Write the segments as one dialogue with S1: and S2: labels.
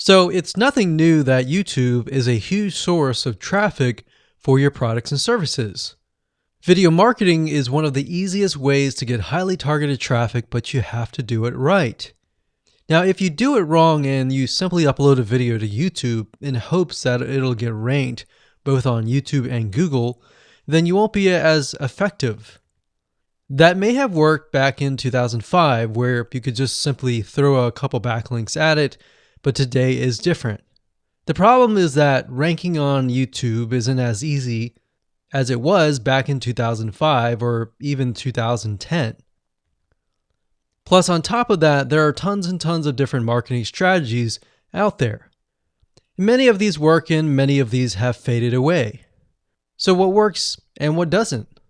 S1: So it's nothing new that YouTube is a huge source of traffic for your products and services. Video marketing is one of the easiest ways to get highly targeted traffic, but you have to do it right. Now, if you do it wrong and you simply upload a video to YouTube in hopes that it'll get ranked both on YouTube and Google, then you won't be as effective. That may have worked back in 2005, where you could just simply throw a couple backlinks at it, but today is different. The problem is that ranking on YouTube isn't as easy as it was back in 2005 or even 2010. Plus, on top of that, there are tons and tons of different marketing strategies out there. Many of these work and many of these have faded away. So what works and what doesn't?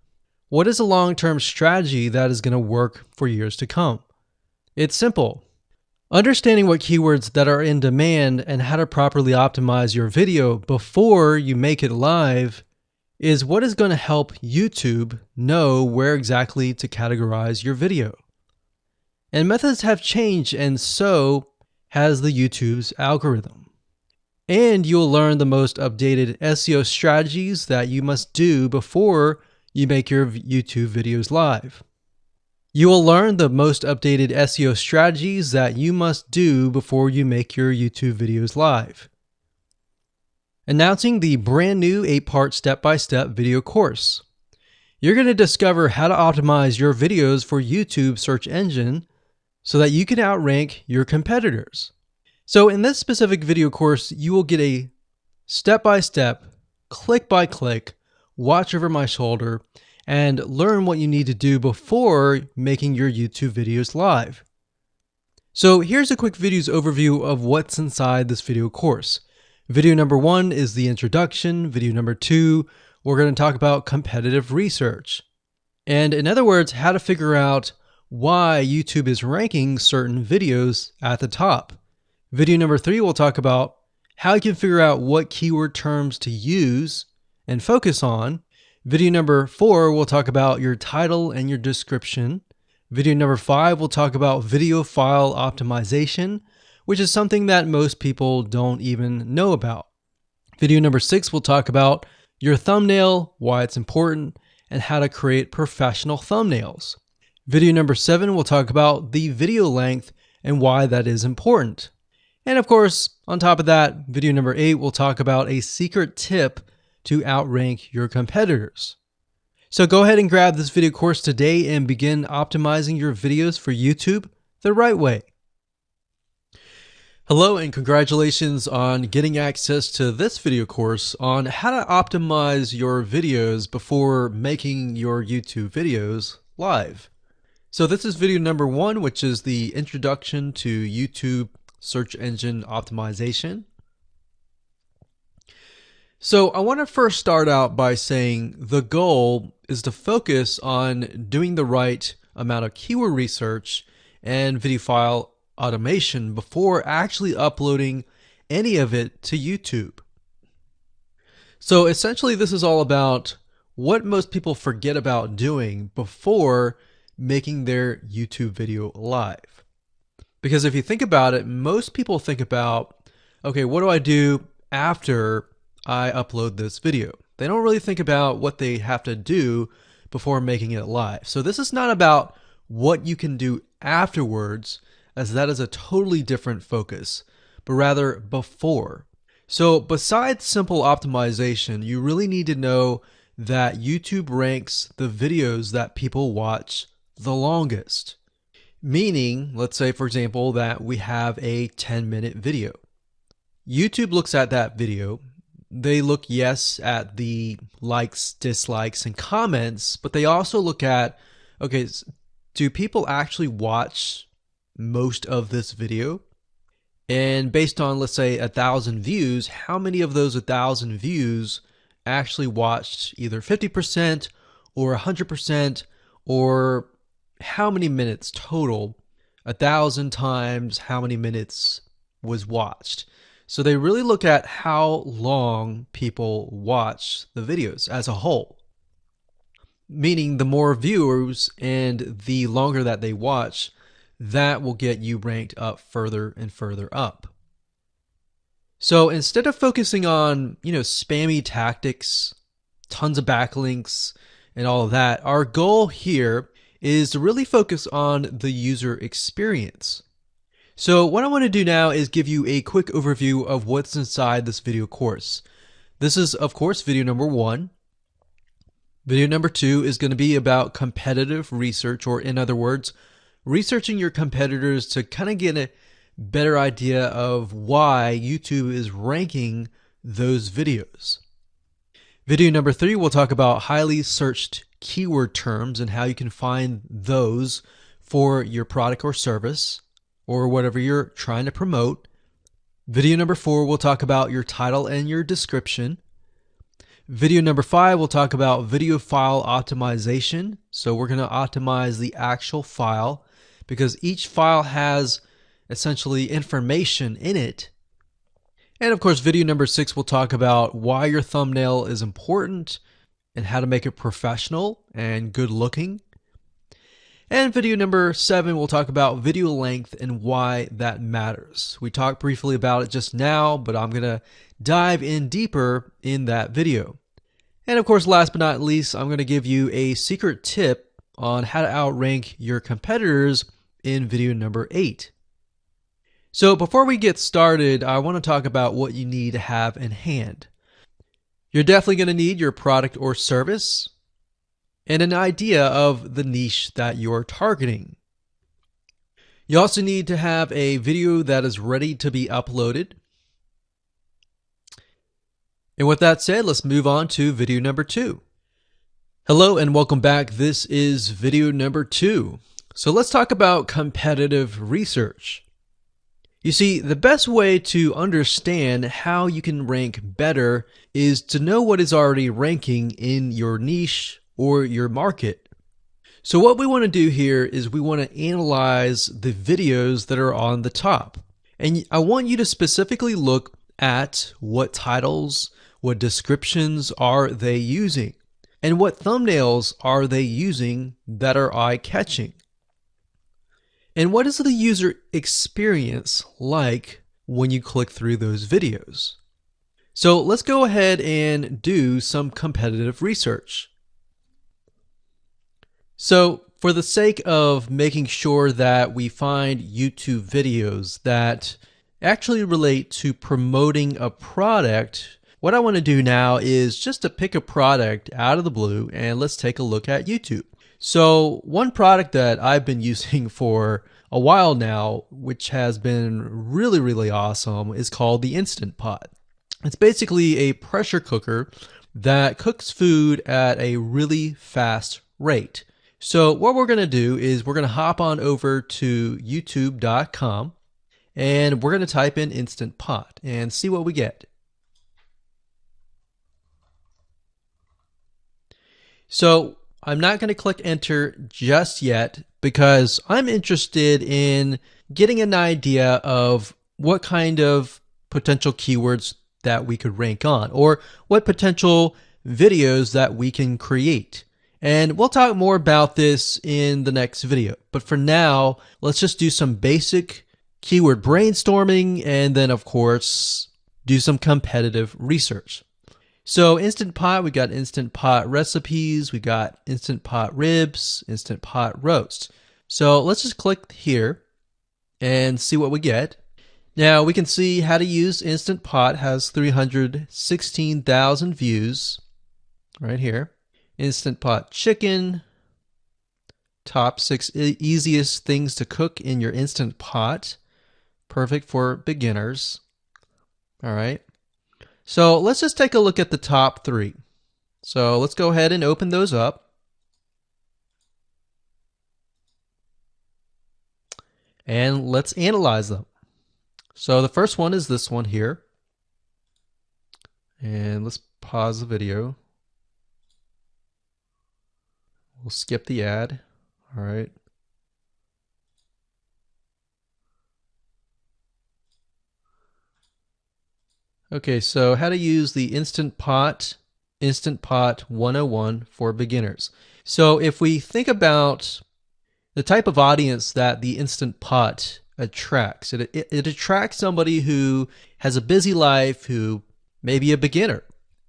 S1: What is a long-term strategy that is going to work for years to come? It's simple. Understanding what keywords that are in demand and how to properly optimize your video before you make it live is what is going to help YouTube know where exactly to categorize your video. And methods have changed, and so has the YouTube's algorithm. And you'll learn the most updated SEO strategies that you must do before you make your YouTube videos live. You will learn the most updated SEO strategies that you must do before you make your YouTube videos live. Announcing the brand new 8-part step-by-step video course. You're going to discover how to optimize your videos for YouTube search engine so that you can outrank your competitors. So in this specific video course, you will get a step-by-step, click-by-click, watch over my shoulder, and learn what you need to do before making your YouTube videos live. So here's a quick video's overview of what's inside this video course. Video number 1 is the introduction. Video number 2, we're going to talk about competitive research. And in other words, how to figure out why YouTube is ranking certain videos at the top. Video number 3, we'll talk about how you can figure out what keyword terms to use and focus on. Video number 4, we'll talk about your title and your description. Video number 5, we'll talk about video file optimization, which is something that most people don't even know about. Video number 6, we'll talk about your thumbnail, why it's important, and how to create professional thumbnails. Video number 7, we'll talk about the video length and why that is important. And of course, on top of that, video number 8, we'll talk about a secret tip to outrank your competitors. So go ahead and grab this video course today and begin optimizing your videos for YouTube the right way. Hello and congratulations on getting access to this video course on how to optimize your videos before making your YouTube videos live. So this is video number 1, which is the introduction to YouTube search engine optimization. So I want to first start out by saying the goal is to focus on doing the right amount of keyword research and video file automation before actually uploading any of it to YouTube. So essentially this is all about what most people forget about doing before making their YouTube video live. Because if you think about it, most people think about, okay, what do I do after I upload this video? They don't really think about what they have to do before making it live. So this is not about what you can do afterwards, as that is a totally different focus, but rather before. So besides simple optimization, you really need to know that YouTube ranks the videos that people watch the longest. Meaning, let's say for example that we have a 10-minute video. YouTube looks at that video. They look, yes, at the likes, dislikes, and comments, but they also look at, okay, do people actually watch most of this video? And based on, let's say, 1,000 views, how many of those 1,000 views actually watched either 50% or 100%, or how many minutes total? 1,000 times how many minutes was watched. So they really look at how long people watch the videos as a whole. Meaning the more viewers and the longer that they watch, that will get you ranked up further and further up. So instead of focusing on, spammy tactics, tons of backlinks, and all of that, our goal here is to really focus on the user experience. So what I want to do now is give you a quick overview of what's inside this video course. This is, of course, video number 1. Video number 2 is going to be about competitive research, or in other words, researching your competitors to kind of get a better idea of why YouTube is ranking those videos. Video number 3, we'll talk about highly searched keyword terms and how you can find those for your product or service or whatever you're trying to promote. Video number 4, we'll talk about your title and your description. Video number 5, we'll talk about video file optimization. So we're going to optimize the actual file because each file has essentially information in it. And of course, video number 6, we'll talk about why your thumbnail is important and how to make it professional and good looking. And video number 7, we'll talk about video length and why that matters. We talked briefly about it just now, but I'm going to dive in deeper in that video. And of course, last but not least, I'm going to give you a secret tip on how to outrank your competitors in video number 8. So before we get started, I want to talk about what you need to have in hand. You're definitely going to need your product or service and an idea of the niche that you're targeting. You also need to have a video that is ready to be uploaded. And with that said, let's move on to video number 2. Hello and welcome back. This is video number 2. So let's talk about competitive research. You see, the best way to understand how you can rank better is to know what is already ranking in your niche or your market. So what we want to do here is we want to analyze the videos that are on the top. And I want you to specifically look at what titles, what descriptions are they using, and what thumbnails are they using that are eye-catching. And what is the user experience like when you click through those videos? So let's go ahead and do some competitive research. So for the sake of making sure that we find YouTube videos that actually relate to promoting a product, what I want to do now is just to pick a product out of the blue and let's take a look at YouTube. So one product that I've been using for a while now, which has been really awesome, is called the Instant Pot. It's basically a pressure cooker that cooks food at a really fast rate. So what we're going to do is we're going to hop on over to youtube.com and we're going to type in Instant Pot and see what we get. So I'm not going to click enter just yet because I'm interested in getting an idea of what kind of potential keywords that we could rank on or what potential videos that we can create. And we'll talk more about this in the next video. But for now, let's just do some basic keyword brainstorming and then, of course, do some competitive research. So Instant Pot, we got Instant Pot recipes, we got Instant Pot ribs, Instant Pot roast. So let's just click here and see what we get. Now we can see how to use Instant Pot has 316,000 views right here. Instant Pot chicken, top 6 easiest things to cook in your Instant Pot. Perfect for beginners. All right. So let's just take a look at the top 3. So let's go ahead and open those up. And let's analyze them. So the first one is this one here. And let's pause the video. We'll skip the ad. All right. Okay, so how to use the Instant Pot 101 for beginners. So if we think about the type of audience that the Instant Pot attracts. It attracts somebody who has a busy life, who may be a beginner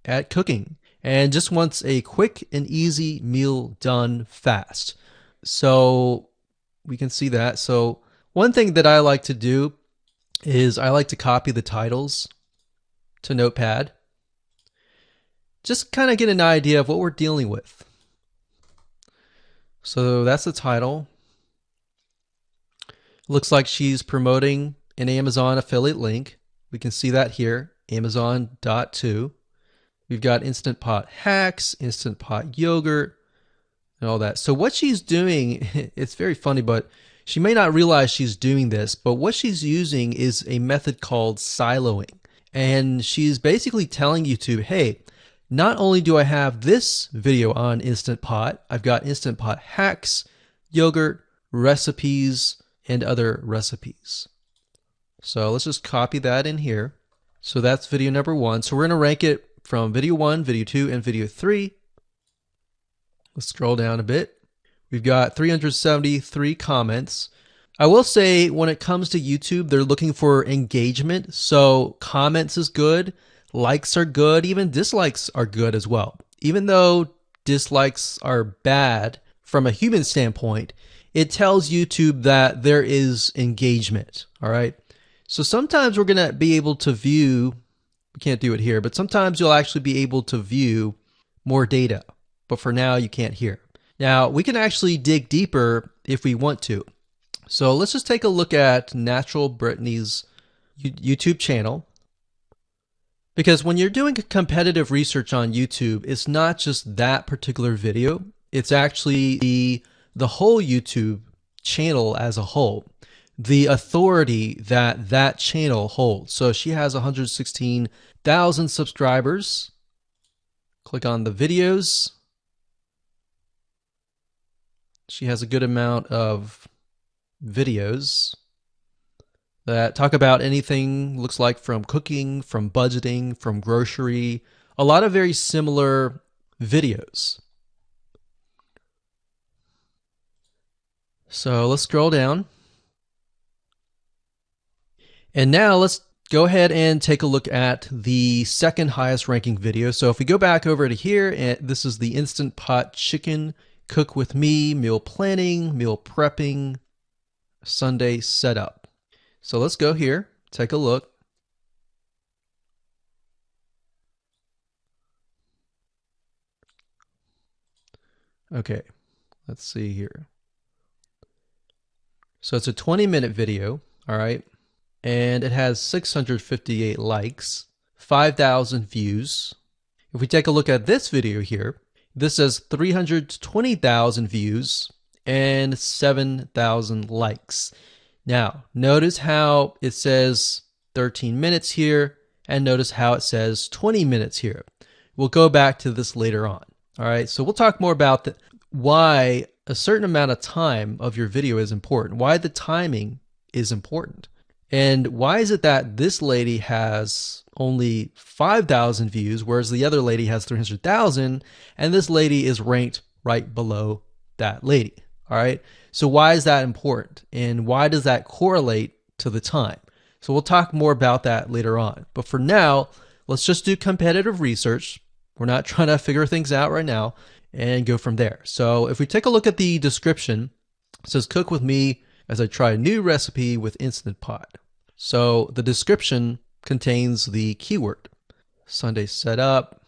S1: at cooking and just wants a quick and easy meal done fast. So we can see that. So one thing that I like to do is I like to copy the titles to Notepad. Just kind of get an idea of what we're dealing with. So that's the title. Looks like she's promoting an Amazon affiliate link. We can see that here, Amazon.2. We've got Instant Pot hacks, Instant Pot yogurt, and all that. So what she's doing, it's very funny, but she may not realize she's doing this, but what she's using is a method called siloing. And she's basically telling YouTube, hey, not only do I have this video on Instant Pot, I've got Instant Pot hacks, yogurt, recipes, and other recipes. So let's just copy that in here. So that's video number 1. So we're going to rank it from video 1, video 2, and video 3. Let's scroll down a bit. We've got 373 comments. I will say when it comes to YouTube, they're looking for engagement. So comments is good, likes are good, even dislikes are good as well. Even though dislikes are bad from a human standpoint, it tells YouTube that there is engagement, all right? So sometimes we're going to be able to view, we can't do it here, but sometimes you'll actually be able to view more data. But for now, you can't hear. Now, we can actually dig deeper if we want to. So let's just take a look at Natural Brittany's YouTube channel. Because when you're doing competitive research on YouTube, it's not just that particular video. It's actually the whole YouTube channel as a whole. The authority that that channel holds. So she has 116,000 subscribers. Click on the videos. She has a good amount of videos that talk about anything, looks like from cooking, from budgeting, from grocery, a lot of very similar videos. So let's scroll down. And now let's go ahead and take a look at the second highest ranking video. So if we go back over to here, and this is the Instant Pot Chicken Cook with Me, meal planning, meal prepping, Sunday setup. So let's go here, take a look. Okay, let's see here. So it's a 20-minute video, all right, and it has 658 likes, 5,000 views. If we take a look at this video here, this has 320,000 views and 7,000 likes. Now, notice how it says 13 minutes here, and notice how it says 20 minutes here. We'll go back to this later on. All right, so we'll talk more about why a certain amount of time of your video is important, why the timing is important. And why is it that this lady has only 5,000 views, whereas the other lady has 300,000, and this lady is ranked right below that lady? All right. So why is that important? And why does that correlate to the time? So we'll talk more about that later on. But for now, let's just do competitive research. We're not trying to figure things out right now, and go from there. So if we take a look at the description, it says cook with me as I try a new recipe with Instant Pot. So the description contains the keyword. Sunday setup.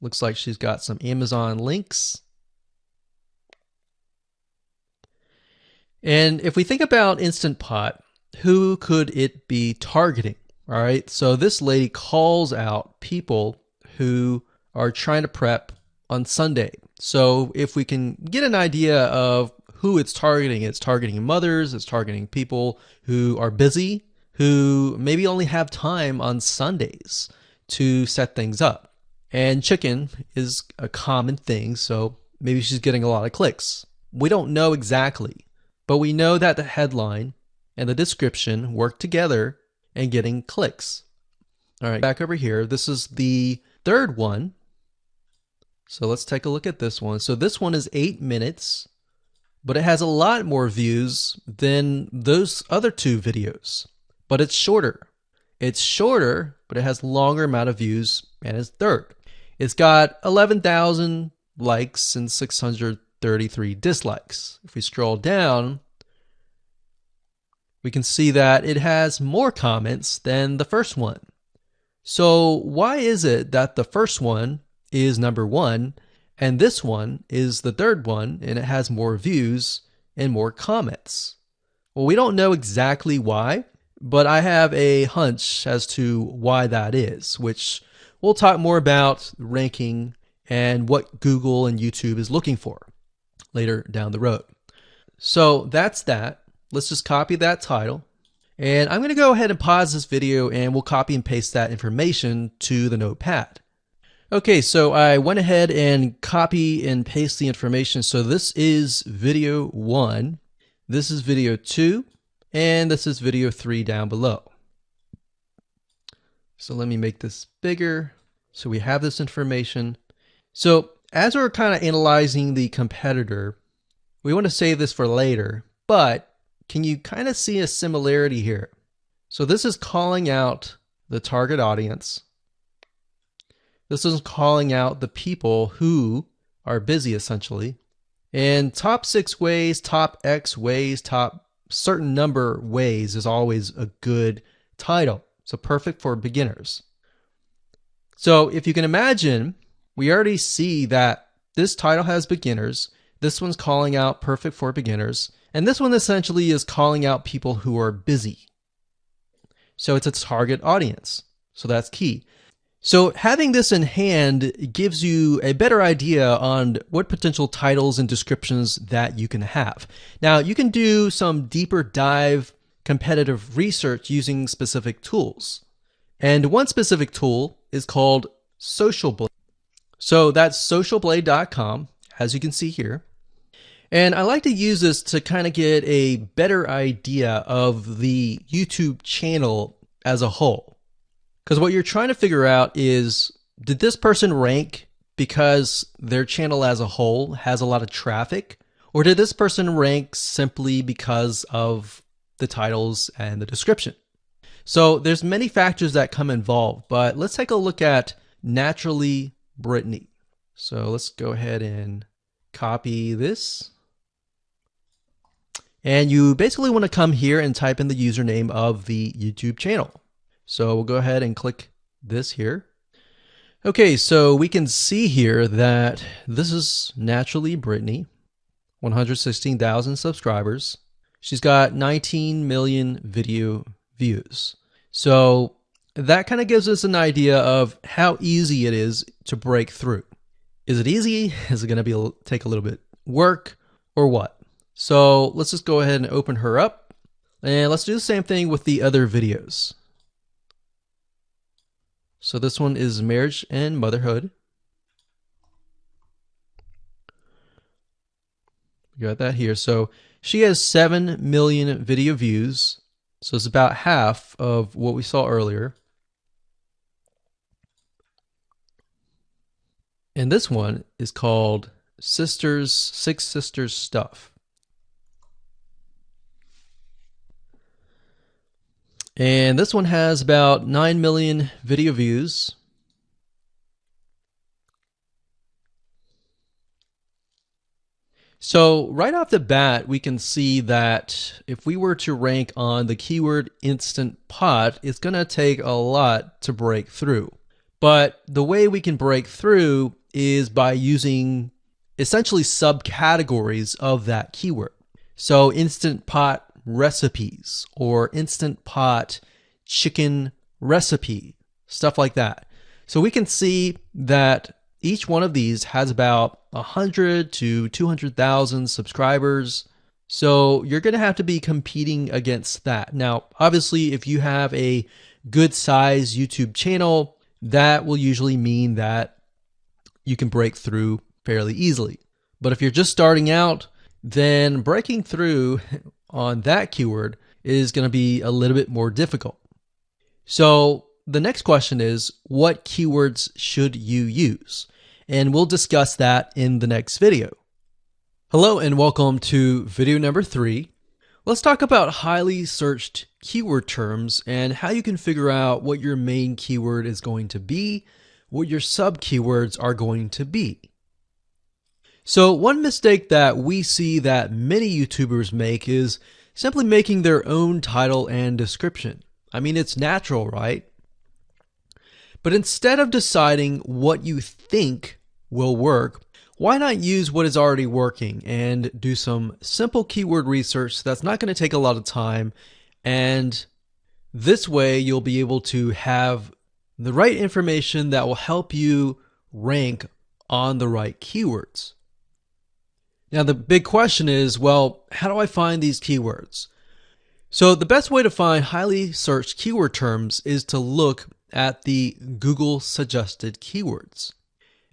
S1: Looks like she's got some Amazon links. And if we think about Instant Pot, who could it be targeting? All right, so this lady calls out people who are trying to prep on Sunday. So if we can get an idea of who it's targeting mothers, it's targeting people who are busy, who maybe only have time on Sundays to set things up. And chicken is a common thing, so maybe she's getting a lot of clicks. We don't know exactly, but we know that the headline and the description work together and getting clicks. All right, back over here. This is the third one. So let's take a look at this one. So this one is 8 minutes, but it has a lot more views than those other two videos. But it's shorter. It's shorter, but it has longer amount of views, and it's third. It's got 11,000 likes and 633 dislikes. If we scroll down, we can see that it has more comments than the first one. So why is it that the first one is number one and this one is the third one and it has more views and more comments? Well, we don't know exactly why, but I have a hunch as to why that is, which we'll talk more about ranking and what Google and YouTube is looking for later down the road. So that's that. Let's just copy that title. And I'm going to go ahead and pause this video and we'll copy and paste that information to the notepad. Okay, so I went ahead and copy and paste the information. So this is video 1, this is video 2, and this is video 3 down below. So let me make this bigger so we have this information. So as we're kind of analyzing the competitor, we want to save this for later, but can you kind of see a similarity here? So this is calling out the target audience. This is calling out the people who are busy essentially. And top 6 ways, top X ways, top certain number ways is always a good title. So perfect for beginners. So if you can imagine, we already see that this title has beginners. This one's calling out perfect for beginners. And this one essentially is calling out people who are busy. So it's a target audience. So that's key. So having this in hand gives you a better idea on what potential titles and descriptions that you can have. Now you can do some deeper dive competitive research using specific tools. And one specific tool is called Social Blade. So that's socialblade.com, as you can see here. And I like to use this to kind of get a better idea of the YouTube channel as a whole. Because what you're trying to figure out is, did this person rank because their channel as a whole has a lot of traffic? Or did this person rank simply because of the titles and the description? So there's many factors that come involved, but let's take a look at Naturally Brittany. So let's go ahead and copy this. And you basically want to come here and type in the username of the YouTube channel. So we'll go ahead and click this here. Okay, so we can see here that this is Naturally Brittany, 116,000 subscribers. She's got 19 million video views. So that kind of gives us an idea of how easy it is to break through. Is it easy? Is it going to take a little bit work or what? So let's just go ahead and open her up and let's do the same thing with the other videos. So this one is marriage and motherhood. We got that here. So she has 7 million video views. So it's about half of what we saw earlier. And this one is called Six Sisters Stuff. And this one has about 9 million video views. So right off the bat, we can see that if we were to rank on the keyword Instant Pot, it's going to take a lot to break through. But the way we can break through is by using essentially subcategories of that keyword. So Instant Pot recipes or Instant Pot chicken recipe, stuff like that. So we can see that each one of these has about 100 to 200,000 subscribers. So you're going to have to be competing against that. Now, obviously, if you have a good size YouTube channel, that will usually mean that you can break through fairly easily. But if you're just starting out, then breaking through on that keyword is going to be a little bit more difficult. So the next question is, what keywords should you use? And we'll discuss that in the next video. Hello and welcome to video number 3. Let's talk about highly searched keyword terms and how you can figure out what your main keyword is going to be, what your sub keywords are going to be. So one mistake that we see that many YouTubers make is simply making their own title and description. I mean, it's natural, right? But instead of deciding what you think will work, why not use what is already working and do some simple keyword research that's not going to take a lot of time, and this way you'll be able to have the right information that will help you rank on the right keywords. Now the big question is, well, how do I find these keywords? So the best way to find highly searched keyword terms is to look at the Google suggested keywords.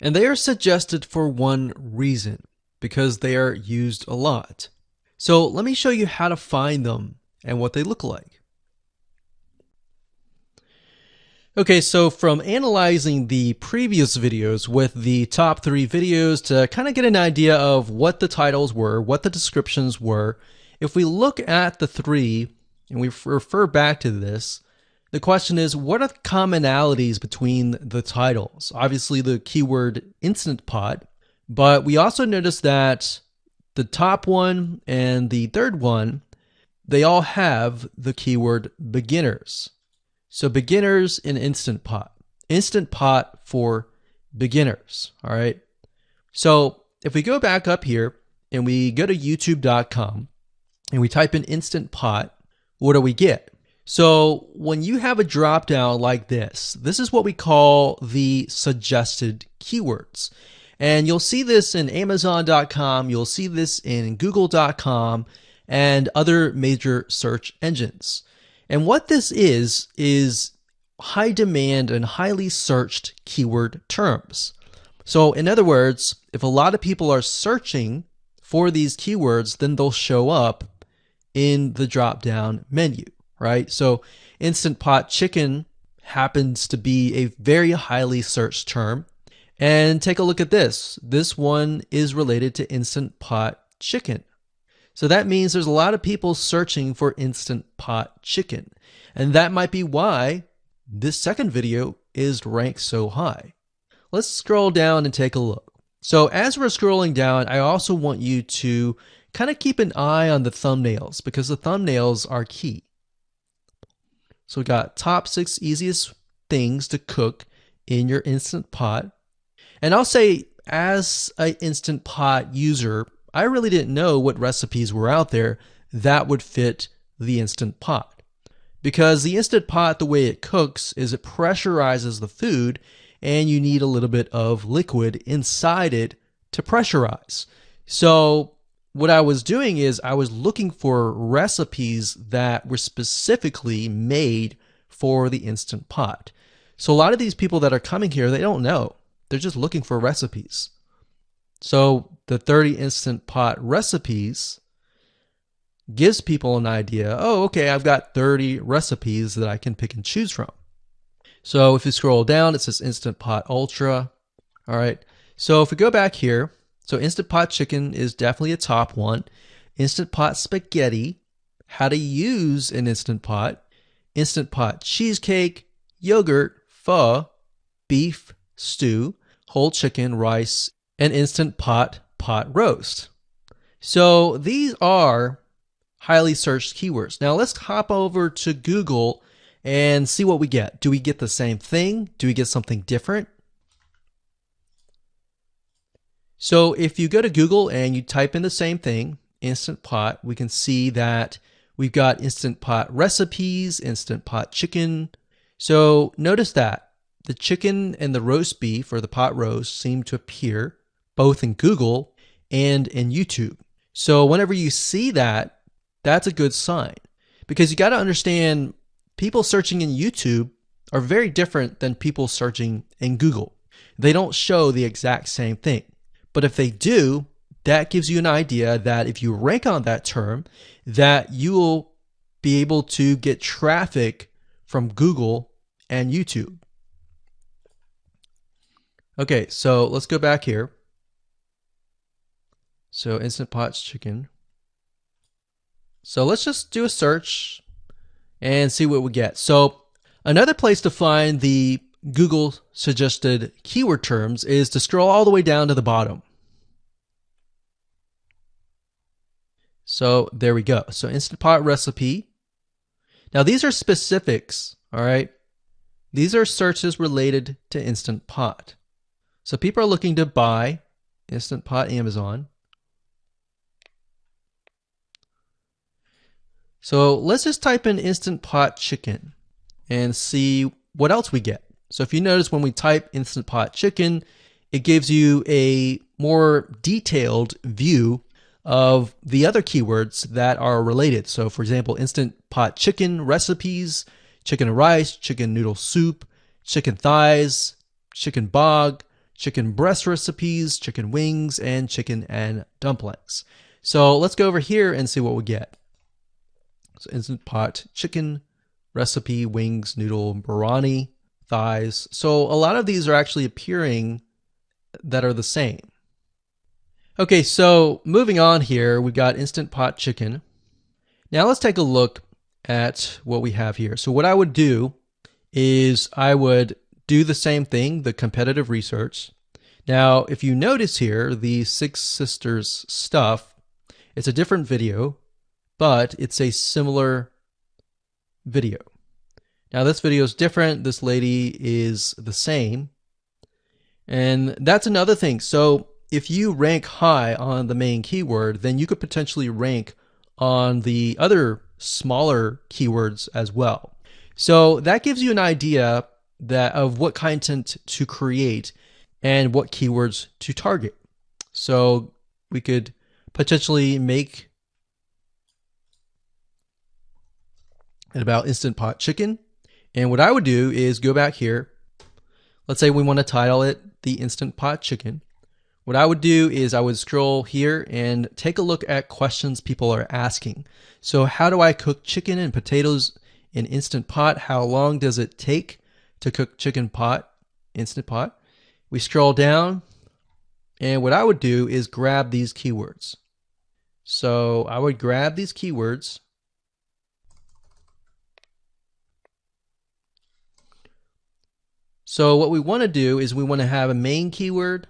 S1: And they are suggested for one reason, because they are used a lot. So let me show you how to find them and what they look like. Okay, so from analyzing the previous videos with the top 3 videos to kind of get an idea of what the titles were, what the descriptions were, if we look at the 3 and we refer back to this, the question is, what are the commonalities between the titles? Obviously the keyword Instant Pot, but we also notice that the top one and the third one, they all have the keyword beginners. So beginners in Instant Pot. Instant Pot for beginners, all right? So if we go back up here and we go to youtube.com and we type in Instant Pot, what do we get? So when you have a drop down like this is what we call the suggested keywords. And you'll see this in Amazon.com, you'll see this in Google.com and other major search engines. And what this is high demand and highly searched keyword terms. So in other words, if a lot of people are searching for these keywords, then they'll show up in the drop down menu. Right? So Instant Pot chicken happens to be a very highly searched term. And take a look at this. This one is related to Instant Pot chicken. So that means there's a lot of people searching for Instant Pot chicken. And that might be why this second video is ranked so high. Let's scroll down and take a look. So as we're scrolling down, I also want you to kind of keep an eye on the thumbnails, because the thumbnails are key. So we got top 6 easiest things to cook in your Instant Pot. And I'll say, as an Instant Pot user, I really didn't know what recipes were out there that would fit the Instant Pot. Because the Instant Pot, the way it cooks is it pressurizes the food, and you need a little bit of liquid inside it to pressurize. So what I was doing is I was looking for recipes that were specifically made for the Instant Pot. So a lot of these people that are coming here, they don't know. They're just looking for recipes. So the 30 Instant Pot recipes gives people an idea. Oh, okay, I've got 30 recipes that I can pick and choose from. So if you scroll down, it says Instant Pot Ultra. All right. So if we go back here, so Instant Pot chicken is definitely a top one. Instant Pot spaghetti, how to use an Instant Pot. Instant Pot cheesecake, yogurt, pho, beef stew, whole chicken, rice, and Instant Pot pot roast. So these are highly searched keywords. Now let's hop over to Google and see what we get. Do we get the same thing? Do we get something different? So if you go to Google and you type in the same thing, Instant Pot, we can see that we've got Instant Pot recipes, Instant Pot chicken. So notice that the chicken and the roast beef, or the pot roast, seem to appear both in Google and in YouTube. So whenever you see that, that's a good sign, because you got to understand, people searching in YouTube are very different than people searching in Google. They don't show the exact same thing. But if they do, that gives you an idea that if you rank on that term, that you will be able to get traffic from Google and YouTube. Okay, so let's go back here. So Instant Pot chicken. So let's just do a search and see what we get. So another place to find the Google suggested keyword terms is to scroll all the way down to the bottom. So there we go. So Instant Pot recipe. Now these are specifics, all right? These are searches related to Instant Pot. So people are looking to buy Instant Pot Amazon. So let's just type in Instant Pot chicken and see what else we get. So if you notice when we type Instant Pot chicken, it gives you a more detailed view of the other keywords that are related. So for example, Instant Pot chicken recipes, chicken and rice, chicken noodle soup, chicken thighs, chicken bog, chicken breast recipes, chicken wings, and chicken and dumplings. So let's go over here and see what we get. So Instant Pot chicken recipe, wings, noodle, biryani, thighs. So a lot of these are actually appearing that are the same. Okay, so moving on here, we've got Instant Pot chicken. Now let's take a look at what we have here. So what I would do is I would do the same thing, the competitive research. Now, if you notice here, the Six Sisters stuff, it's a different video, but it's a similar video. Now this video is different. This lady is the same. And that's another thing. So if you rank high on the main keyword, then you could potentially rank on the other smaller keywords as well. So that gives you an idea of what content to create and what keywords to target. So we could potentially make it about Instant Pot chicken. And what I would do is go back here. Let's say we want to title it the Instant Pot chicken. What I would do is I would scroll here and take a look at questions people are asking. So how do I cook chicken and potatoes in Instant Pot? How long does it take to cook chicken pot, Instant Pot? We scroll down, and what I would do is grab these keywords. So I would grab these keywords. So what we want to do is we want to have a main keyword,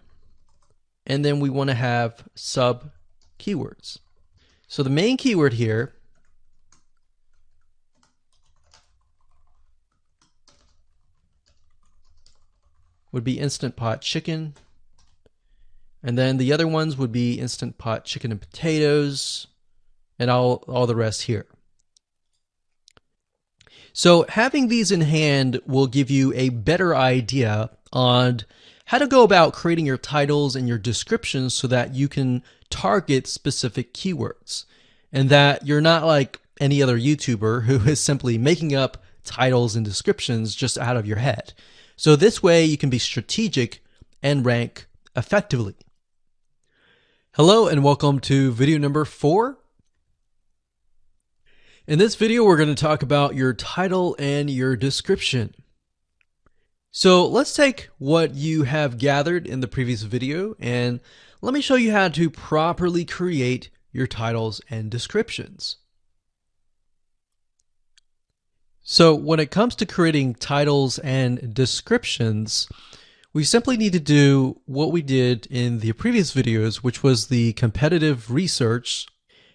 S1: and then we want to have sub keywords. So the main keyword here would be Instant Pot chicken. And then the other ones would be Instant Pot chicken and potatoes and all the rest here. So having these in hand will give you a better idea on how to go about creating your titles and your descriptions so that you can target specific keywords and that you're not like any other YouTuber who is simply making up titles and descriptions just out of your head. So this way you can be strategic and rank effectively. Hello and welcome to video number 4. In this video, we're going to talk about your title and your description. So let's take what you have gathered in the previous video and let me show you how to properly create your titles and descriptions. So when it comes to creating titles and descriptions, we simply need to do what we did in the previous videos, which was the competitive research.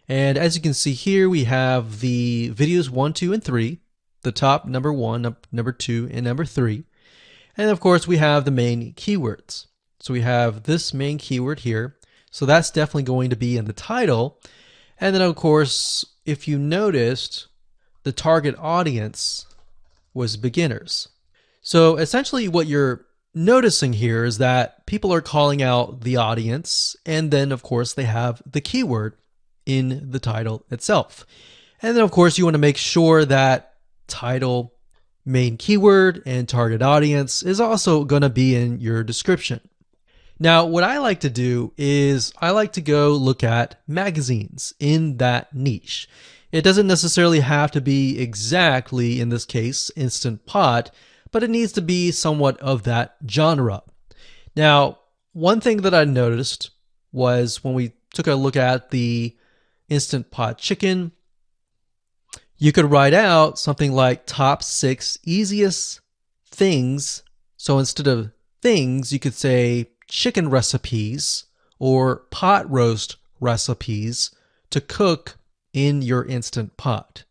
S1: And as you can see here, we have the videos 1, 2, and 3, the top number 1, number 2, and number 3. And of course, we have the main keywords. So we have this main keyword here. So that's definitely going to be in the title. And then of course, if you noticed, the target audience was beginners. So essentially what you're noticing here is that people are calling out the audience. And then of course, they have the keyword in the title itself. And then of course you want to make sure that title, main keyword, and target audience is also going to be in your description. Now what I like to do is I like to go look at magazines in that niche. It doesn't necessarily have to be exactly, in this case, Instant Pot, but it needs to be somewhat of that genre. Now one thing that I noticed was when we took a look at the Instant Pot chicken, you could write out something like top 6 easiest things. So instead of things, you could say chicken recipes or pot roast recipes to cook in your Instant Pot.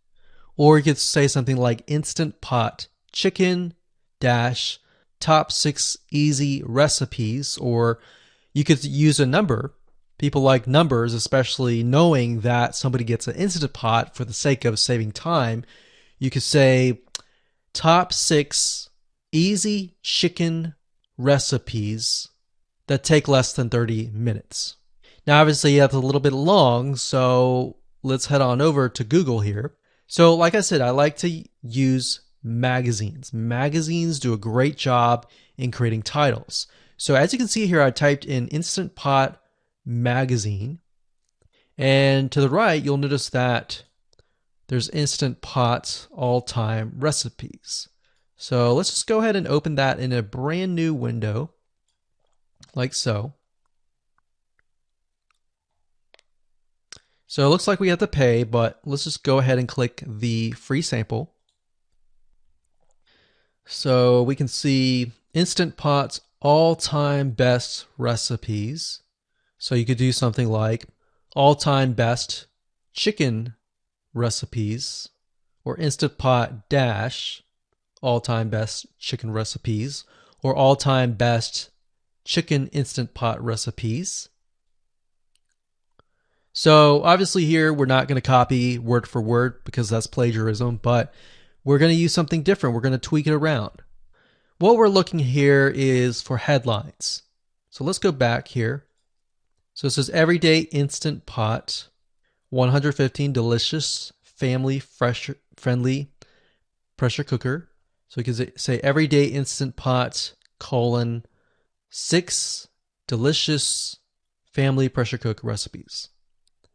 S1: Or you could say something like Instant Pot chicken dash top 6 easy recipes, or you could use a number. People like numbers, especially knowing that somebody gets an Instant Pot for the sake of saving time. You could say top 6 easy chicken recipes that take less than 30 minutes. Now, obviously, that's a little bit long, so let's head on over to Google here. So, like I said, I like to use magazines. Magazines do a great job in creating titles. So, as you can see here, I typed in Instant Pot magazine, and to the right, you'll notice that there's Instant Pot all-time recipes. So let's just go ahead and open that in a brand new window, like so. So it looks like we have to pay, but let's just go ahead and click the free sample. So we can see Instant Pot's all-time best recipes. So you could do something like all-time best chicken recipes, or Instant Pot dash all-time best chicken recipes, or all-time best chicken Instant Pot recipes. So obviously here we're not going to copy word for word because that's plagiarism, but we're going to use something different. We're going to tweak it around. What we're looking here is for headlines. So let's go back here. So it says everyday Instant Pot, 115 delicious, family friendly pressure cooker. So we can say everyday Instant Pot, 6 delicious family pressure cook recipes.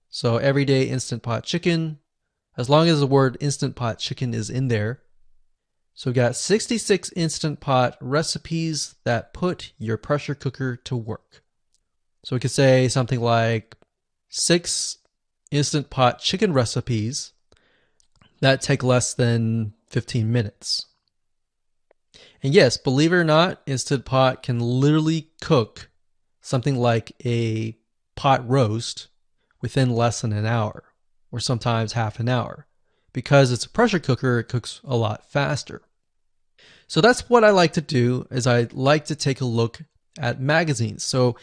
S1: So everyday Instant Pot chicken, as long as the word Instant Pot chicken is in there. So we got 66 Instant Pot recipes that put your pressure cooker to work. So we could say something like 6 Instant Pot chicken recipes that take less than 15 minutes. And yes, believe it or not, Instant Pot can literally cook something like a pot roast within less than an hour, or sometimes half an hour. Because it's a pressure cooker, it cooks a lot faster. So that's what I like to do, is I like to take a look at magazines. So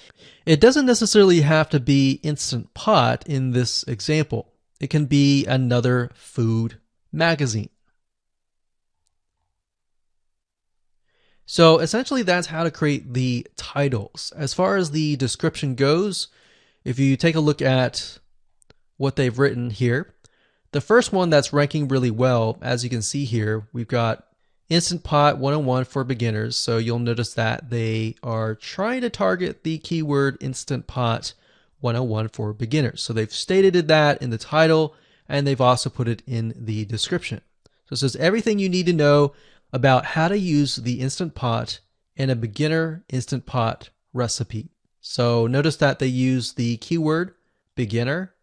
S1: it doesn't necessarily have to be Instant Pot in this example. It can be another food magazine. So essentially that's how to create the titles. As far as the description goes, if you take a look at what they've written here, the first one that's ranking really well, as you can see here, we've got Instant Pot 101 for beginners. So you'll notice that they are trying to target the keyword Instant Pot 101 for beginners. So they've stated that in the title, and they've also put it in the description. So it says everything you need to know about how to use the Instant Pot in a beginner Instant Pot recipe. So notice that they use the keyword beginner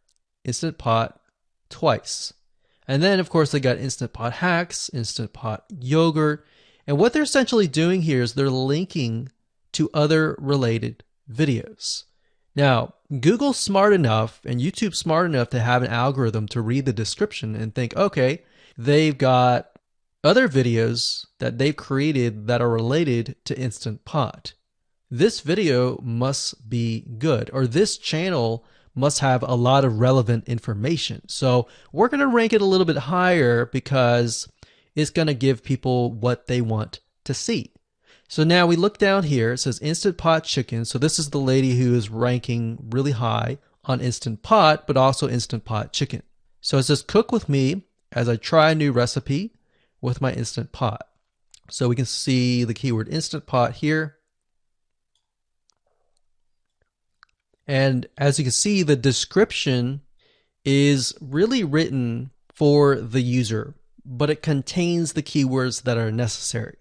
S1: Instant Pot twice. And then, of course, they got Instant Pot hacks, Instant Pot yogurt. And what they're essentially doing here is they're linking to other related videos. Now, Google's smart enough and YouTube's smart enough to have an algorithm to read the description and think, okay, they've got other videos that they've created that are related to Instant Pot. This video must be good, or this channel must have a lot of relevant information. So we're going to rank it a little bit higher because it's going to give people what they want to see. So now we look down here, it says Instant Pot chicken. So this is the lady who is ranking really high on Instant Pot, but also Instant Pot chicken. So it says cook with me as I try a new recipe with my Instant Pot. So we can see the keyword Instant Pot here. And as you can see, the description is really written for the user, but it contains the keywords that are necessary.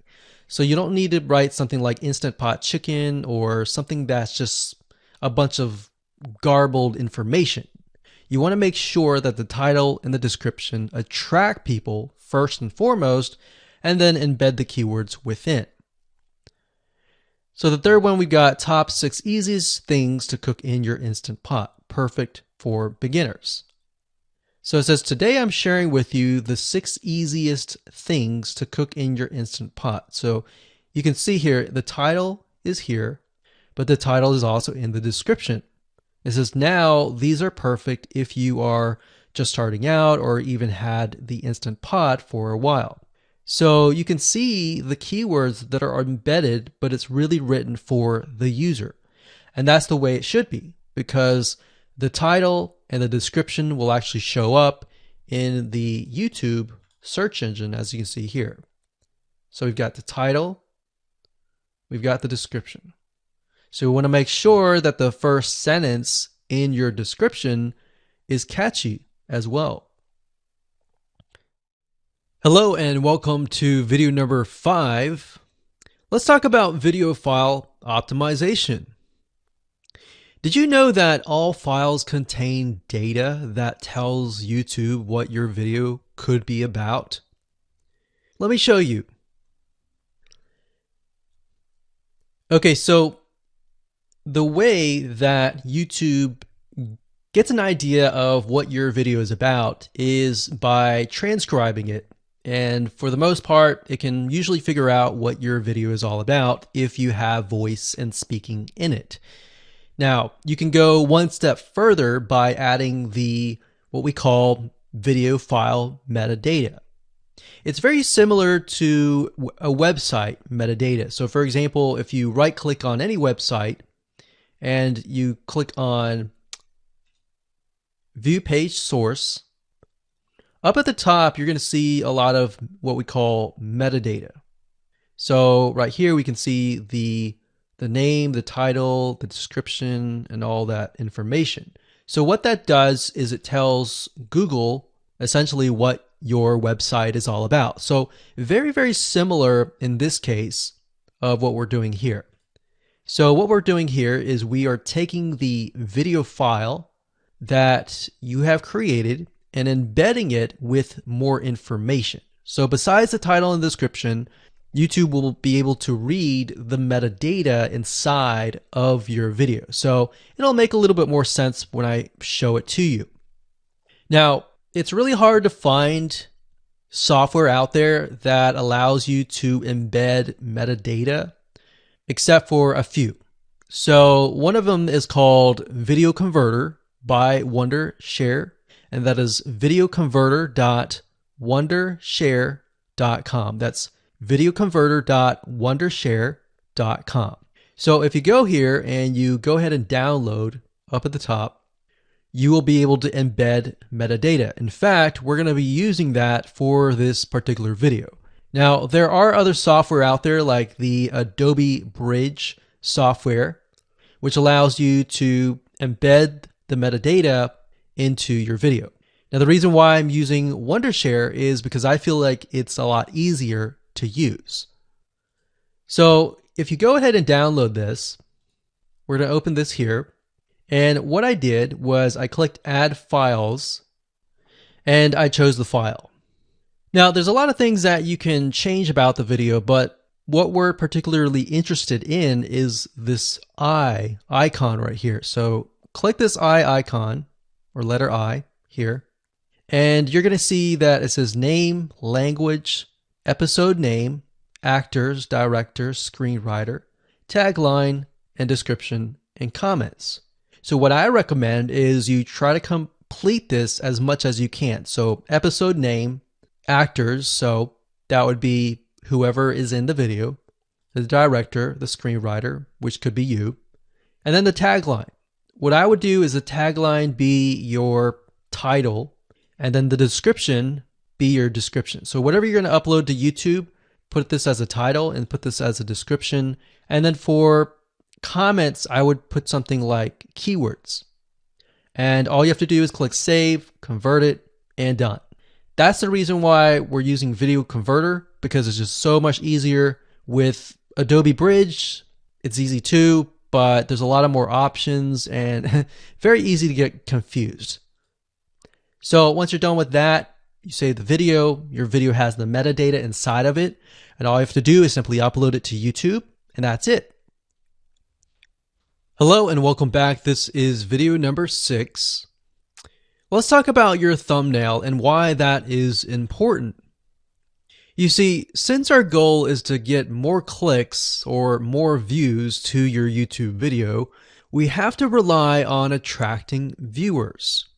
S1: So you don't need to write something like Instant Pot chicken or something that's just a bunch of garbled information. You want to make sure that the title and the description attract people first and foremost, and then embed the keywords within. So the third one, we've got top 6 easiest things to cook in your Instant Pot, perfect for beginners. So it says, today I'm sharing with you the 6 easiest things to cook in your Instant Pot. So you can see here, the title is here, but the title is also in the description. It says, now these are perfect if you are just starting out or even had the Instant Pot for a while. So you can see the keywords that are embedded, but it's really written for the user. And that's the way it should be, because the title and the description will actually show up in the YouTube search engine, as you can see here. So we've got the title, we've got the description. So we want to make sure that the first sentence in your description is catchy as well. Hello and welcome to video number 5. Let's talk about video file optimization. Did you know that all files contain data that tells YouTube what your video could be about? Let me show you. Okay, so the way that YouTube gets an idea of what your video is about is by transcribing it. And for the most part, it can usually figure out what your video is all about if you have voice and speaking in it. Now, you can go one step further by adding what we call video file metadata. It's very similar to a website metadata. So for example, if you right click on any website and you click on View Page Source, up at the top, you're going to see a lot of what we call metadata. So right here, we can see the name, the title, the description, and all that information. So what that does is it tells Google essentially what your website is all about. So very, very similar in this case of what we're doing here. So what we're doing here is we are taking the video file that you have created and embedding it with more information. So besides the title and description, YouTube will be able to read the metadata inside of your video. So it'll make a little bit more sense when I show it to you. Now, it's really hard to find software out there that allows you to embed metadata, except for a few. So one of them is called Video Converter by Wondershare, and that is videoconverter.wondershare.com. That's videoconverter.wondershare.com. So if you go here and you go ahead and download up at the top, you will be able to embed metadata. In fact, we're going to be using that for this particular video. Now, there are other software out there like the Adobe Bridge software, which allows you to embed the metadata into your video. Now, the reason why I'm using Wondershare is because I feel like it's a lot easier to use. So if you go ahead and download this, we're going to open this here. And what I did was I clicked Add Files and I chose the file. Now, there's a lot of things that you can change about the video, but what we're particularly interested in is this eye icon right here. So click this eye icon or letter I here, and you're going to see that it says name, language, episode name, actors, director, screenwriter, tagline, and description and comments. So what I recommend is you try to complete this as much as you can. So episode name, actors, so that would be whoever is in the video, the director, the screenwriter, which could be you, and then the tagline. What I would do is the tagline be your title, and then the description be your description. So whatever you're going to upload to YouTube, put this as a title and put this as a description. And then for comments, I would put something like keywords. And all you have to do is click save, convert it, and done. That's the reason why we're using Video Converter, because it's just so much easier. With Adobe Bridge, it's easy too, but there's a lot of more options and very easy to get confused. So once you're done with that, you save the video. Your video has the metadata inside of it, and all you have to do is simply upload it to YouTube, and that's it. Hello and welcome back. This is video number 6. Let's talk about your thumbnail and why that is important. You see, since our goal is to get more clicks or more views to your YouTube video, we have to rely on attracting viewers.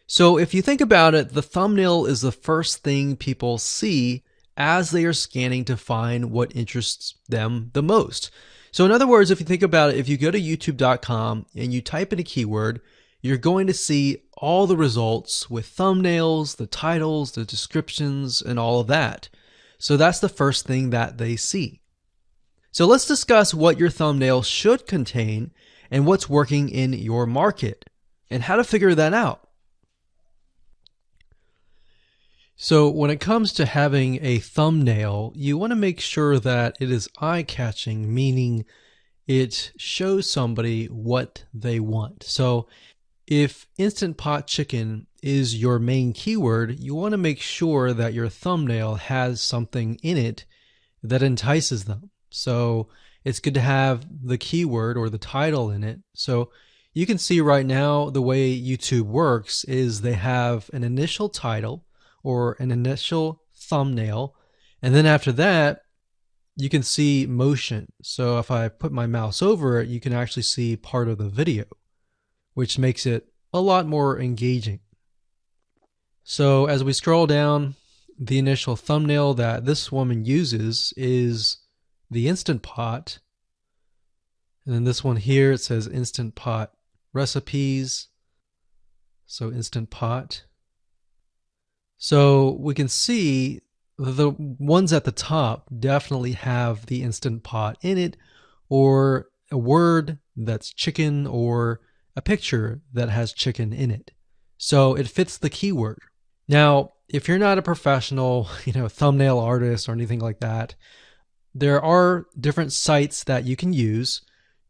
S1: So if you think about it, the thumbnail is the first thing people see as they are scanning to find what interests them the most. So in other words, if you think about it, if you go to youtube.com and you type in a keyword, you're going to see all the results with thumbnails, the titles, the descriptions, and all of that. So that's the first thing that they see. So let's discuss what your thumbnail should contain and what's working in your market and how to figure that out. So when it comes to having a thumbnail, you want to make sure that it is eye-catching, meaning it shows somebody what they want. So if Instant Pot Chicken is your main keyword, you want to make sure that your thumbnail has something in it that entices them. So it's good to have the keyword or the title in it. So you can see right now the way YouTube works is they have an initial title or an initial thumbnail, and then after that you can see motion. So if I put my mouse over it, you can actually see part of the video, which makes it a lot more engaging. So as we scroll down, the initial thumbnail that this woman uses is the Instant Pot. And then this one here, it says Instant Pot recipes. So Instant Pot. So we can see the ones at the top definitely have the Instant Pot in it, or a word that's chicken, or a picture that has chicken in it. So it fits the keyword. Now, if you're not a professional, thumbnail artist or anything like that, there are different sites that you can use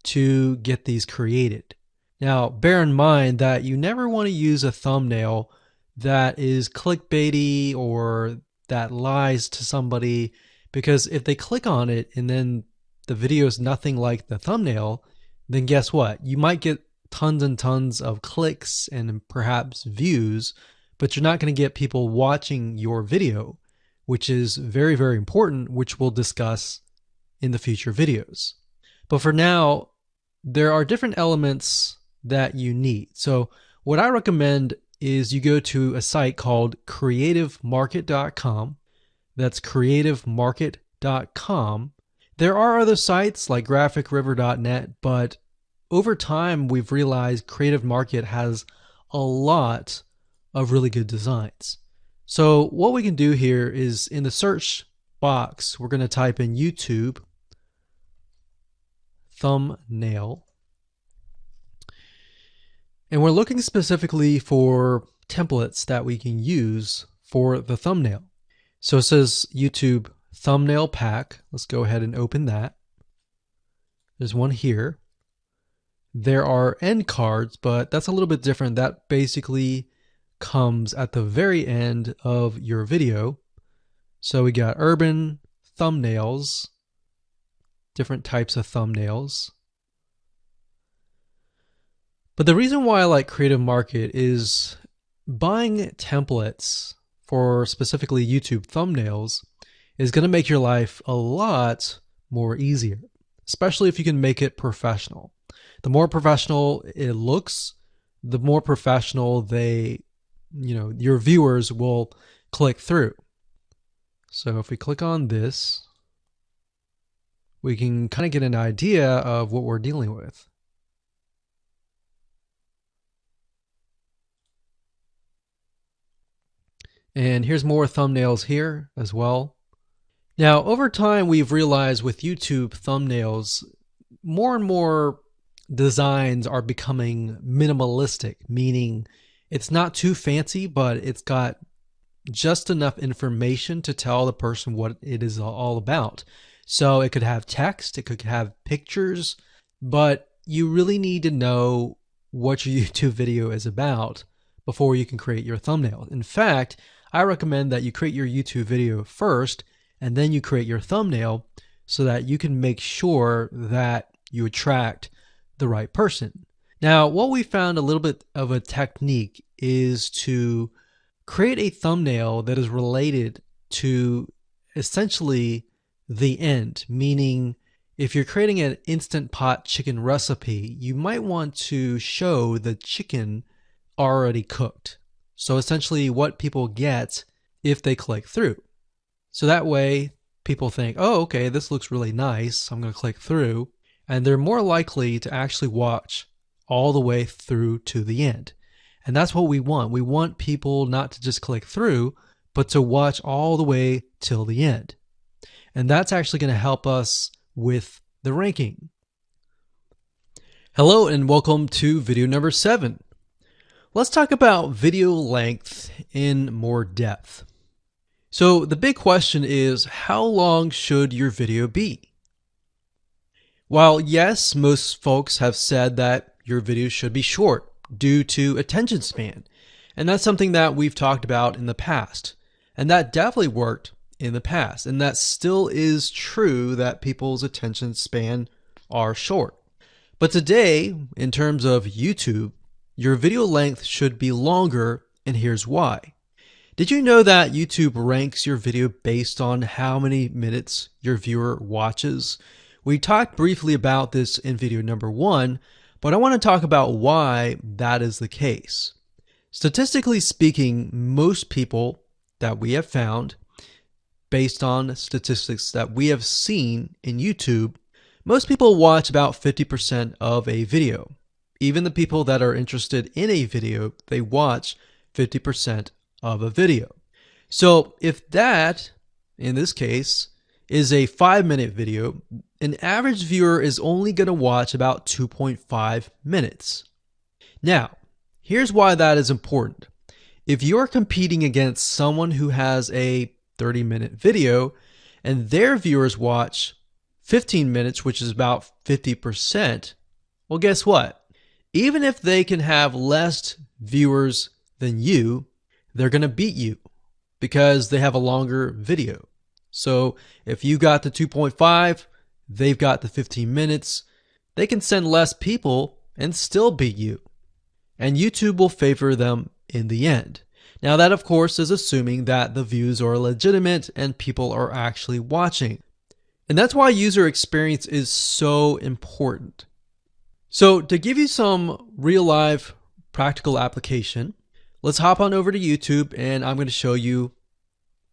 S1: to get these created. Now, bear in mind that you never want to use a thumbnail that is clickbaity or that lies to somebody, because if they click on it and then the video is nothing like the thumbnail, then guess what? You might get tons and tons of clicks and perhaps views, but you're not going to get people watching your video, which is very, very important, which we'll discuss in the future videos. But for now, there are different elements that you need. So what I recommend is you go to a site called creativemarket.com. That's creativemarket.com. There are other sites like graphicriver.net, but over time we've realized Creative Market has a lot of really good designs. So what we can do here is in the search box, we're going to type in YouTube thumbnail. And we're looking specifically for templates that we can use for the thumbnail. So it says YouTube thumbnail pack. Let's go ahead and open that. There's one here. There are end cards, but that's a little bit different. That basically comes at the very end of your video. So we got urban thumbnails, different types of thumbnails. But the reason why I like Creative Market is buying templates for specifically YouTube thumbnails is going to make your life a lot more easier, especially if you can make it professional. The more professional it looks, the more professional your viewers will click through. So if we click on this, we can kind of get an idea of what we're dealing with. And here's more thumbnails here as well. Now, over time, we've realized with YouTube thumbnails, more and more designs are becoming minimalistic, meaning it's not too fancy, but it's got just enough information to tell the person what it is all about. So it could have text, it could have pictures, but you really need to know what your YouTube video is about before you can create your thumbnail. In fact, I recommend that you create your YouTube video first and then you create your thumbnail so that you can make sure that you attract the right person. Now, what we found a little bit of a technique is to create a thumbnail that is related to essentially the end, meaning if you're creating an Instant Pot chicken recipe, you might want to show the chicken already cooked. So essentially what people get if they click through. So that way people think, oh, okay, this looks really nice. I'm going to click through. And they're more likely to actually watch all the way through to the end. And that's what we want. We want people not to just click through, but to watch all the way till the end. And that's actually going to help us with the ranking. Hello and welcome to video number 7. Let's talk about video length in more depth. So the big question is, how long should your video be? While yes, most folks have said that your video should be short due to attention span, and that's something that we've talked about in the past, and that definitely worked in the past, and that still is true that people's attention span are short. But today, in terms of YouTube, your video length should be longer, and here's why. Did you know that YouTube ranks your video based on how many minutes your viewer watches? We talked briefly about this in video number 1, but I want to talk about why that is the case. Statistically speaking, most people that we have found, based on statistics that we have seen in YouTube, most people watch about 50% of a video. Even the people that are interested in a video, they watch 50% of a video. So if that, in this case, is a 5-minute video, an average viewer is only going to watch about 2.5 minutes. Now, here's why that is important. If you're competing against someone who has a 30-minute video and their viewers watch 15 minutes, which is about 50%, well, guess what? Even if they can have less viewers than you, they're going to beat you because they have a longer video. So if you got the 2.5, they've got the 15 minutes, they can send less people and still beat you. And YouTube will favor them in the end. Now that, of course, is assuming that the views are legitimate and people are actually watching. And that's why user experience is so important. So to give you some real life practical application, let's hop on over to YouTube and I'm going to show you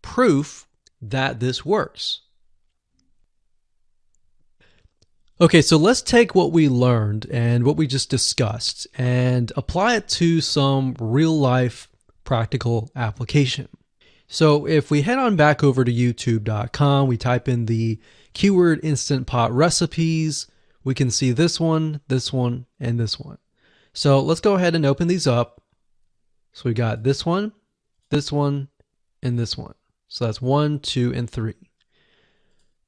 S1: proof that this works. Okay, so let's take what we learned and what we just discussed and apply it to some real life practical application. So if we head on back over to youtube.com, we type in the keyword Instant Pot recipes, we can see this one, and this one. So let's go ahead and open these up. So we got this one, and this one. So that's 1, 2, and 3.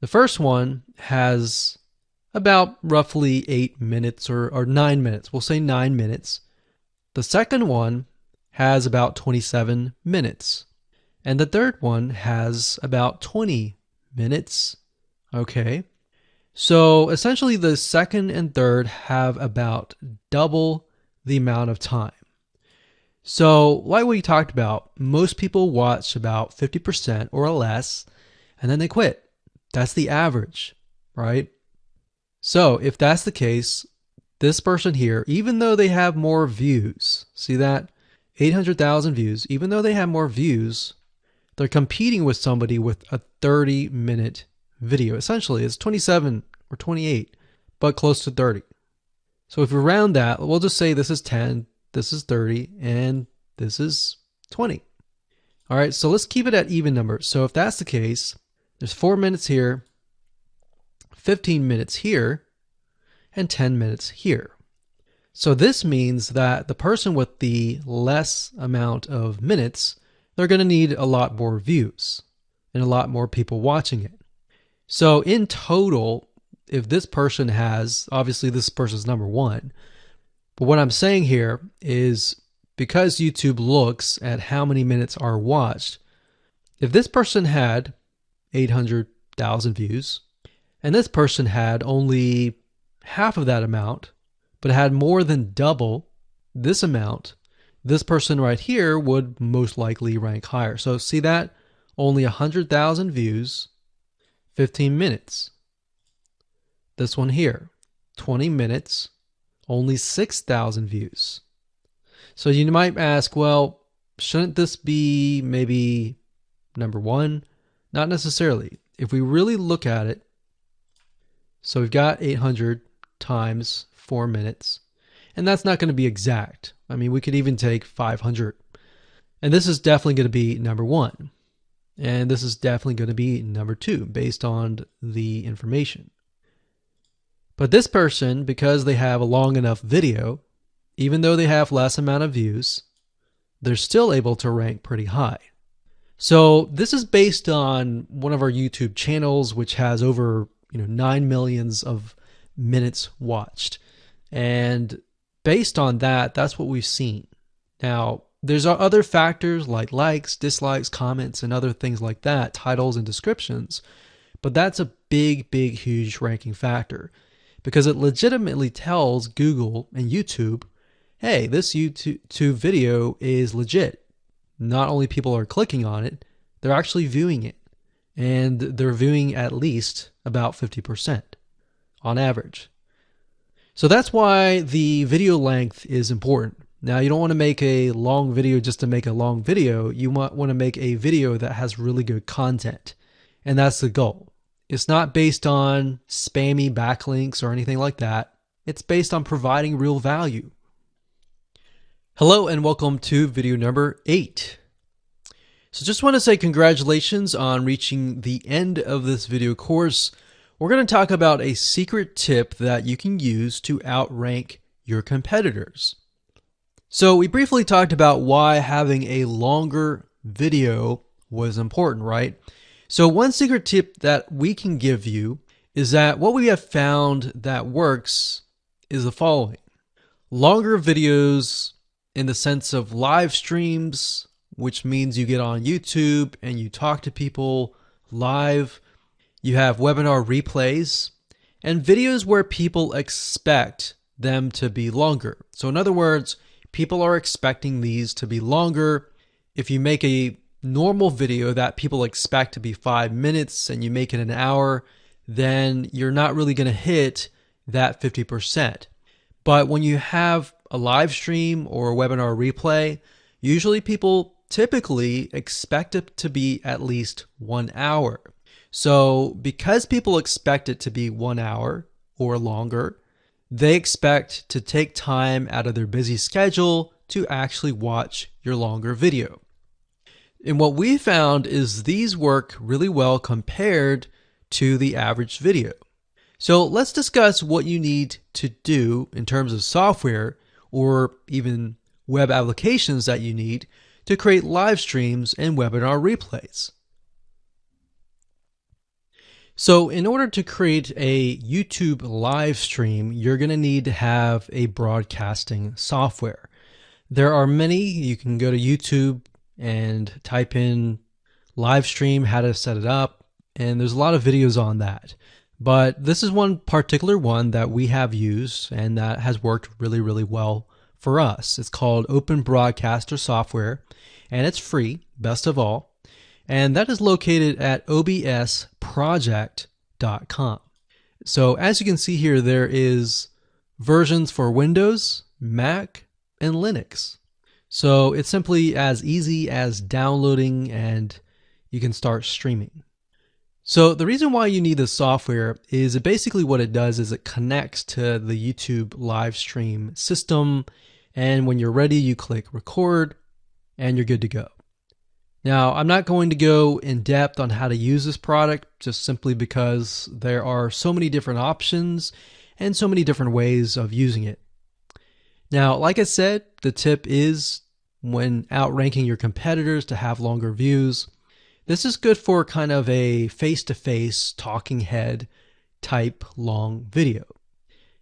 S1: The first one has about roughly 8 minutes or 9 minutes. We'll say 9 minutes. The second one has about 27 minutes. And the third one has about 20 minutes. Okay. So essentially the second and third have about double the amount of time. So like we talked about, most people watch about 50% or less, and then they quit. That's the average, right? So if that's the case, this person here, even though they have more views, see that? 800,000 views, even though they have more views, they're competing with somebody with a 30-minute video. Essentially, it's 27 or 28, but close to 30. So if we round that, we'll just say this is 10, this is 30, and this is 20. All right, so let's keep it at even numbers. So if that's the case, there's 4 minutes here, 15 minutes here, and 10 minutes here. So this means that the person with the less amount of minutes, they're going to need a lot more views and a lot more people watching it. So in total, if this person has, obviously this person's number one, but what I'm saying here is because YouTube looks at how many minutes are watched, if this person had 800,000 views and this person had only half of that amount, but had more than double this amount, this person right here would most likely rank higher. So see that? Only 100,000 views, 15 minutes. This one here, 20 minutes, only 6,000 views. So you might ask, well, shouldn't this be maybe number one? Not necessarily. If we really look at it, so we've got 800 times 4 minutes, and that's not going to be exact. I mean, we could even take 500. And this is definitely going to be number one. And this is definitely going to be number two based on the information. But this person, because they have a long enough video, even though they have less amount of views, they're still able to rank pretty high. So this is based on one of our YouTube channels, which has over 9 million of minutes watched. And based on that, that's what we've seen. Now, there's other factors like likes, dislikes, comments, and other things like that, titles and descriptions. But that's a big, huge ranking factor because it legitimately tells Google and YouTube, hey, this YouTube video is legit. Not only people are clicking on it, they're actually viewing it. And they're viewing at least about 50% on average. So that's why the video length is important. Now, you don't want to make a long video just to make a long video. You want to make a video that has really good content. And that's the goal. It's not based on spammy backlinks or anything like that. It's based on providing real value. Hello and welcome to video number 8. So just want to say congratulations on reaching the end of this video course. We're going to talk about a secret tip that you can use to outrank your competitors. So we briefly talked about why having a longer video was important, right? So one secret tip that we can give you is that what we have found that works is the following. Longer videos in the sense of live streams, which means you get on YouTube and you talk to people live. You have webinar replays and videos where people expect them to be longer. So in other words, people are expecting these to be longer. If you make a normal video that people expect to be 5 minutes and you make it an hour, then you're not really going to hit that 50%. But when you have a live stream or a webinar replay, usually people typically expect it to be at least 1 hour. So because people expect it to be 1 hour or longer, they expect to take time out of their busy schedule to actually watch your longer video. And what we found is these work really well compared to the average video. So let's discuss what you need to do in terms of software or even web applications that you need to create live streams and webinar replays. So in order to create a YouTube live stream, you're going to need to have a broadcasting software. There are many. You can go to YouTube and type in live stream, how to set it up, and there's a lot of videos on that. But this is one particular one that we have used and that has worked really, really well for us. It's called Open Broadcaster Software, and it's free, best of all. And that is located at obsproject.com. So as you can see here, there is versions for Windows, Mac, and Linux. So it's simply as easy as downloading and you can start streaming. So the reason why you need this software is basically what it does is it connects to the YouTube live stream system. And when you're ready, you click record and you're good to go. Now, I'm not going to go in depth on how to use this product just simply because there are so many different options and so many different ways of using it. Now, like I said, the tip is when outranking your competitors to have longer views. This is good for kind of a face-to-face talking head type long video.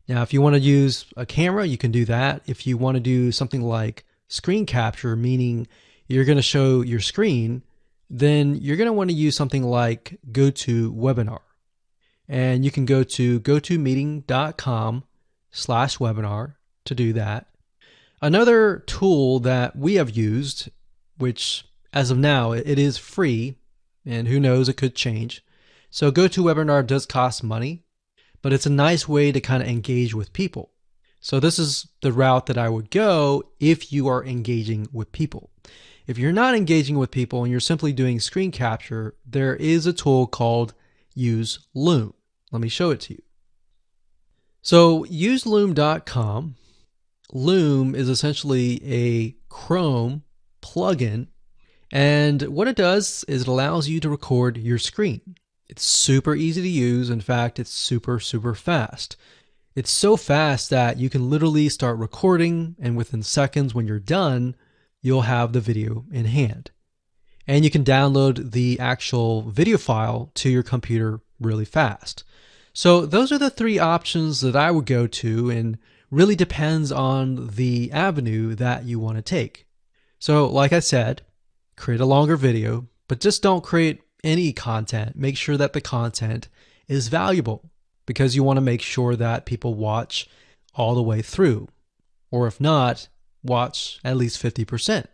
S1: Now, if you want to use a camera, you can do that. If you want to do something like screen capture, meaning you're going to show your screen, then you're going to want to use something like GoToWebinar. And you can go to gotomeeting.com/webinar to do that. Another tool that we have used, which as of now, it is free, and who knows, it could change. So GoToWebinar does cost money, but it's a nice way to kind of engage with people. So this is the route that I would go if you are engaging with people. If you're not engaging with people and you're simply doing screen capture, there is a tool called Use Loom. Let me show it to you. So useloom.com. Loom is essentially a Chrome plugin, and what it does is it allows you to record your screen. It's super easy to use. In fact, it's super fast. It's so fast that you can literally start recording, and within seconds when you're done, you'll have the video in hand. And you can download the actual video file to your computer really fast. So those are the three options that I would go to, and really depends on the avenue that you want to take. So like I said, create a longer video, but just don't create any content. Make sure that the content is valuable, because you want to make sure that people watch all the way through, or if not, watch at least 50%.